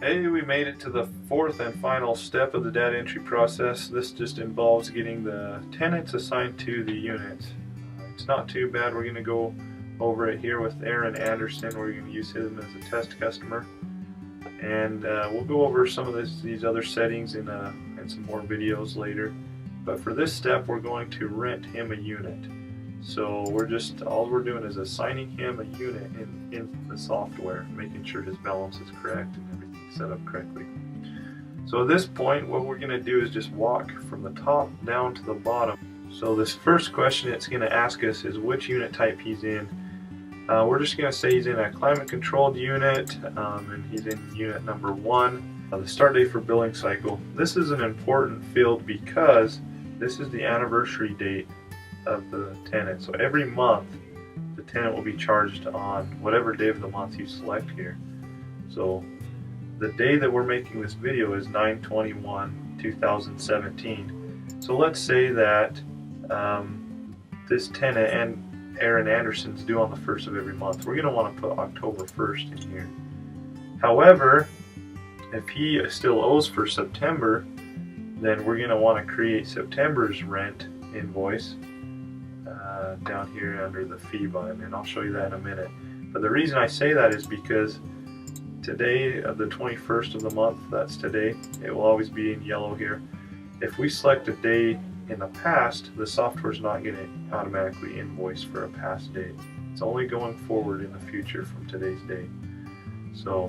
Hey, we made it to the fourth and final step of the data entry process. This just involves getting the tenants assigned to the unit. It's not too bad. We're going to go over it here with Aaron Anderson. We're going to use him as a test customer. And we'll go over some of these other settings in some more videos later. But for this step, we're going to rent him a unit. So all we're doing is assigning him a unit in the software, making sure his balance is correct and everything's set up correctly. So at this point, what we're going to do is just walk from the top down to the bottom. So this first question it's going to ask us is which unit type he's in. We're just going to say he's in a climate controlled unit, and he's in unit number 1. The start date for billing cycle. This is an important field because this is the anniversary date of the tenant. So every month the tenant will be charged on whatever day of the month you select here. So the day that we're making this video is 9/21/2017. So let's say that this tenant and Aaron Anderson's due on the 1st of every month. We're going to want to put October 1st in here. However, if he still owes for September, then we're going to want to create September's rent invoice down here under the fee button, and I'll show you that in a minute. But the reason I say that is because today, the 21st of the month, that's today, it will always be in yellow here. If we select a day in the past, the software is not going to automatically invoice for a past date. It's only going forward in the future from today's date. So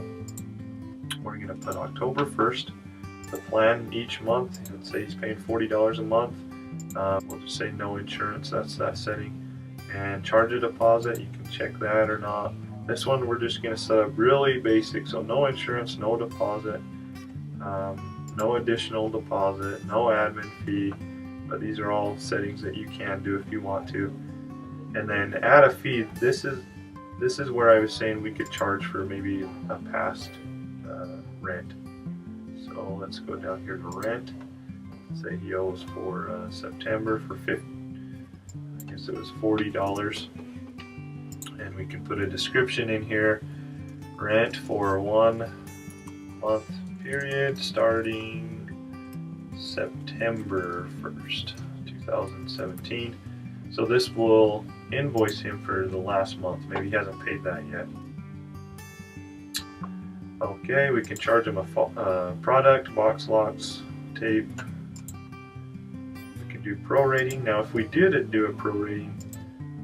we're going to put October 1st. The plan each month, let's say he's paying $40 a month. We'll just say no insurance, that's that setting. And charge a deposit, you can check that or not. This one we're just going to set up really basic, so no insurance, no deposit, no additional deposit, no admin fee. But these are all settings that you can do if you want to. And then add a fee. This is where I was saying we could charge for maybe a past rent. So let's go down here to rent. Say he owes for September for I guess it was $40. And we can put a description in here. Rent for 1 month period starting September 1st, 2017. So this will invoice him for the last month. Maybe he hasn't paid that yet. Okay, we can charge him a product, box locks, tape. We can do prorating. Now if we did do a prorating,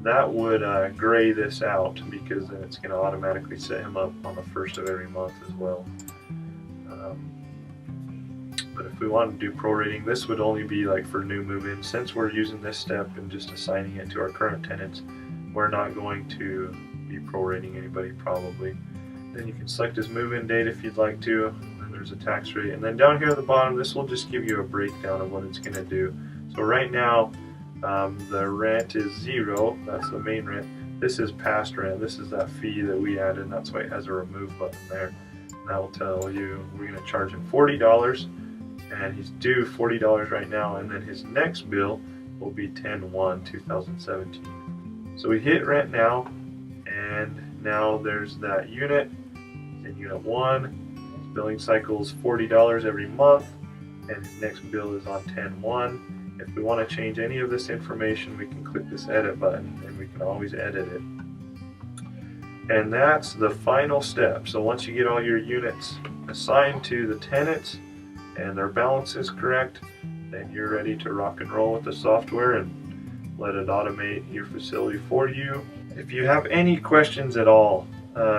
that would gray this out because then it's going to automatically set him up on the 1st of every month as well. But if we wanted to do prorating, this would only be like for new move-in. Since we're using this step and just assigning it to our current tenants, we're not going to be prorating anybody probably. Then you can select his move-in date if you'd like to, and then there's a tax rate. And then down here at the bottom, this will just give you a breakdown of what it's going to do. So right now, the rent is 0, that's the main rent. This is past rent, this is that fee that we added, and that's why it has a remove button there. And that will tell you we're going to charge him $40. And he's due $40 right now, and then his next bill will be 10/1/2017. So we hit rent now, and now there's that unit. He's in unit 1. His billing cycle is $40 every month, and his next bill is on 10/1. If we want to change any of this information, we can click this edit button, and we can always edit it. And that's the final step. So once you get all your units assigned to the tenants, and their balance is correct, then you're ready to rock and roll with the software and let it automate your facility for you. If you have any questions at all,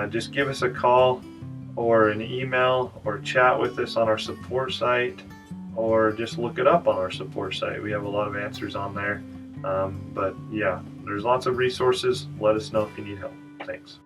just give us a call or an email or chat with us on our support site, or just look it up on our support site. We have a lot of answers on there. But yeah, there's lots of resources. Let us know if you need help. Thanks.